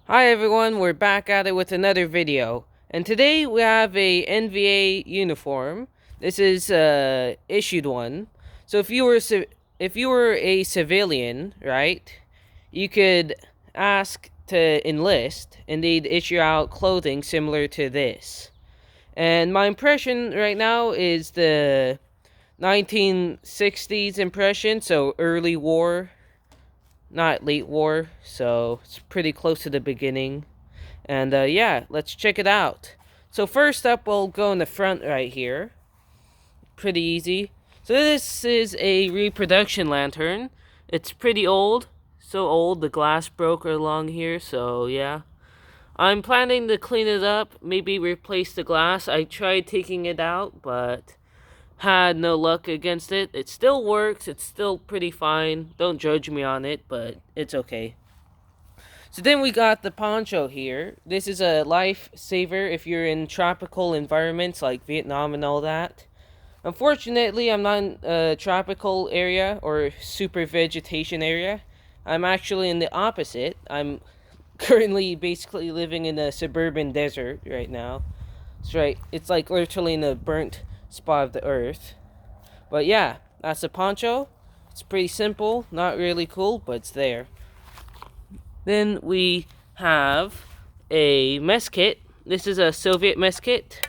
Hi everyone, we're back at it with another video. And today we have a NVA uniform. This is issued one. So if you were a civilian, right, you could ask to enlist and they'd issue out clothing similar to this. And my impression right now is the 1960s impression, so early war, not late war, so it's pretty close to the beginning. And yeah, let's check it out. So first up, we'll go in the front right here. Pretty easy. So this is a reproduction lantern. It's pretty old. So old, the glass broke along here, so yeah. I'm planning to clean it up, maybe replace the glass. I tried taking it out, but had no luck against it. It still works, it's still pretty fine. Don't judge me on it, but it's okay. So then we got the poncho here. This is a lifesaver if you're in tropical environments like Vietnam and all that. Unfortunately, I'm not in a tropical area or super vegetation area. I'm actually in the opposite. I'm currently basically living in a suburban desert right now. That's right. It's like literally in a burnt spot of the earth. But yeah, that's a poncho. It's pretty simple, not really cool, but it's there. Then we have a mess kit. This is a Soviet mess kit.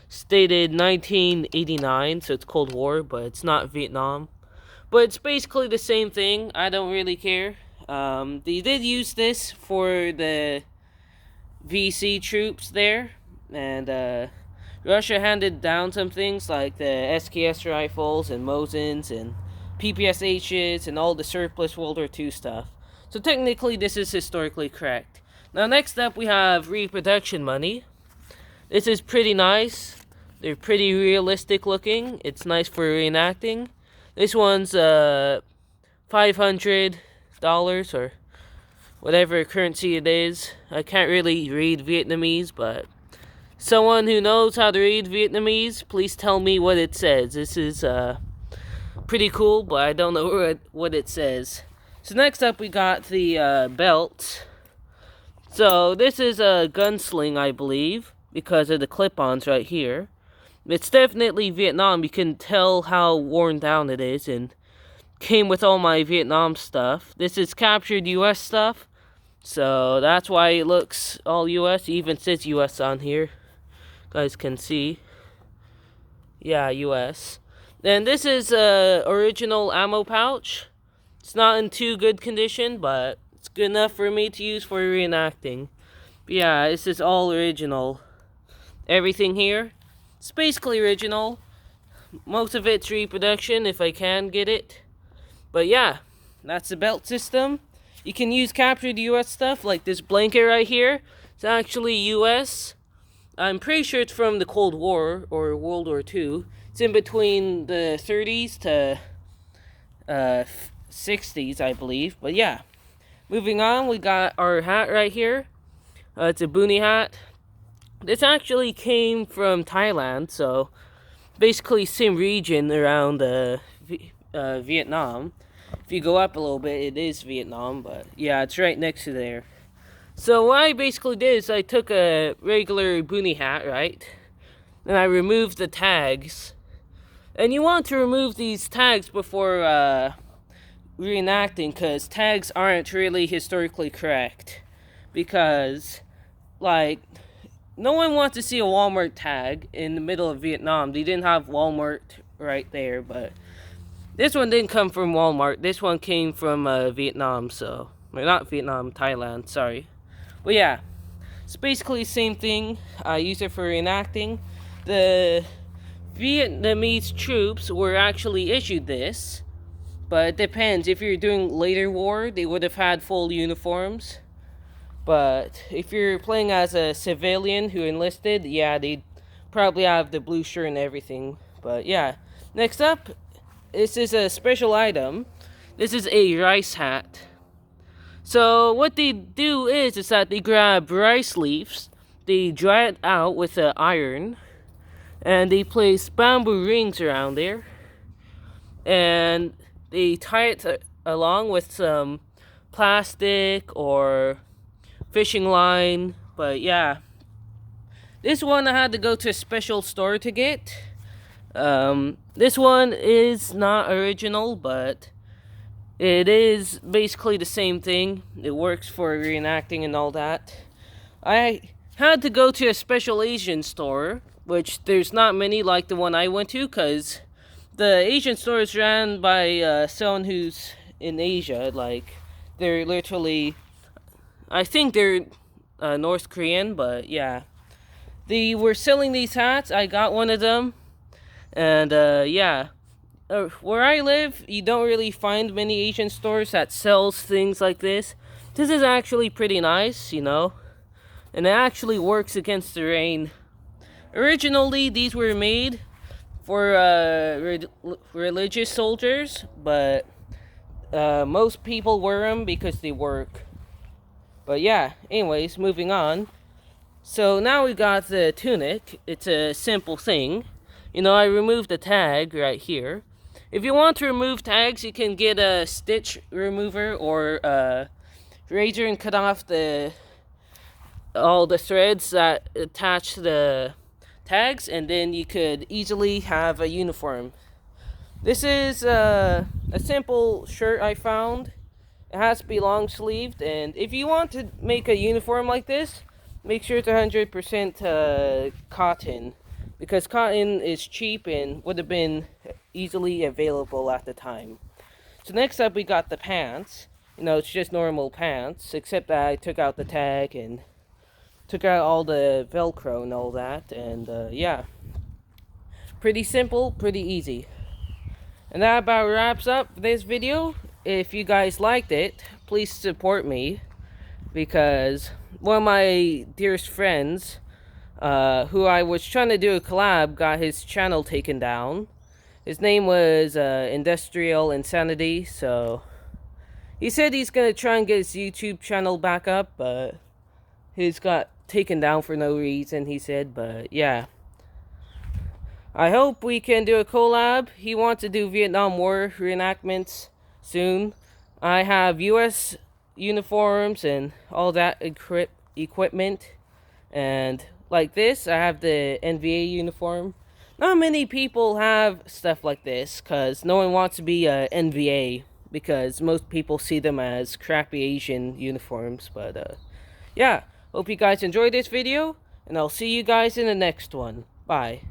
Stated 1989, so it's Cold War, but it's not Vietnam. But it's basically the same thing. I don't really care. They did use this for the VC troops there, and Russia handed down some things like the SKS rifles and Mosins and PPSHs and all the surplus World War II stuff. So technically this is historically correct. Now next up we have reproduction money. This is pretty nice. They're pretty realistic looking. It's nice for reenacting. This one's $500 or whatever currency it is. I can't really read Vietnamese, but someone who knows how to read Vietnamese, please tell me what it says. This is pretty cool, but I don't know what it says. So next up we got the belt. So this is a gunsling, I believe, because of the clip-ons right here. It's definitely Vietnam. You can tell how worn down it is, and came with all my Vietnam stuff. This is captured US stuff, so that's why it looks all US. It even says US on here. You guys can see. Yeah, US. And this is a original ammo pouch. It's not in too good condition, but it's good enough for me to use for reenacting. But yeah, this is all original. Everything here, it's basically original. Most of it's reproduction if I can get it. But yeah, that's the belt system. You can use captured US stuff like this blanket right here. It's actually US. I'm pretty sure it's from the Cold War or World War II. It's in between the 30s to 60s, I believe. But yeah, moving on, we got our hat right here. It's a boonie hat. This actually came from Thailand, so basically same region around Vietnam. If you go up a little bit, it is Vietnam, but yeah, it's right next to there. So what I basically did is I took a regular boonie hat, right? And I removed the tags. And you want to remove these tags before reenacting, because tags aren't really historically correct. Because, like, no one wants to see a Walmart tag in the middle of Vietnam. They didn't have Walmart right there, but this one didn't come from Walmart. This one came from Vietnam, so... Or not Vietnam, Thailand, sorry. But yeah, it's basically the same thing. I use it for reenacting. The Vietnamese troops were actually issued this, but it depends. If you're doing later war, they would have had full uniforms. But if you're playing as a civilian who enlisted, yeah, they'd probably have the blue shirt and everything. But yeah, next up, this is a special item. This is a rice hat. So what they do is that they grab rice leaves, they dry it out with an iron, and they place bamboo rings around there, and they tie it along with some plastic or fishing line. But yeah, this one I had to go to a special store to get. This one is not original, but it is basically the same thing. It works for reenacting and all that. I had to go to a special Asian store, which there's not many like the one I went to, because the Asian store is ran by someone who's in Asia. Like, they're literally, I think they're North Korean, but yeah. They were selling these hats. I got one of them. And yeah, where I live, you don't really find many Asian stores that sells things like this. This is actually pretty nice, you know, and it actually works against the rain. Originally, these were made for religious soldiers, but most people wear them because they work. But yeah, anyways, moving on. So now we got the tunic. It's a simple thing. You know, I removed the tag right here. If you want to remove tags, you can get a stitch remover or a razor and cut off all the threads that attach the tags, and then you could easily have a uniform. This is a simple shirt I found. It has to be long sleeved, and if you want to make a uniform like this, make sure it's 100% cotton, because cotton is cheap and would have been easily available at the time. So next up we got the pants. You know, it's just normal pants, except that I took out the tag and took out all the Velcro and all that, and yeah. Pretty simple, pretty easy. And that about wraps up this video. If you guys liked it, please support me, because one of my dearest friends, who I was trying to do a collab, got his channel taken down. His name was Industrial Insanity, so he said he's gonna try and get his YouTube channel back up, but he's got taken down for no reason, he said. But yeah, I hope we can do a collab. He wants to do Vietnam War reenactments soon. I have US uniforms and all that equipment, and like this, I have the NVA uniform. Not many people have stuff like this, because no one wants to be a NVA, because most people see them as crappy Asian uniforms. But yeah, hope you guys enjoyed this video, and I'll see you guys in the next one. Bye.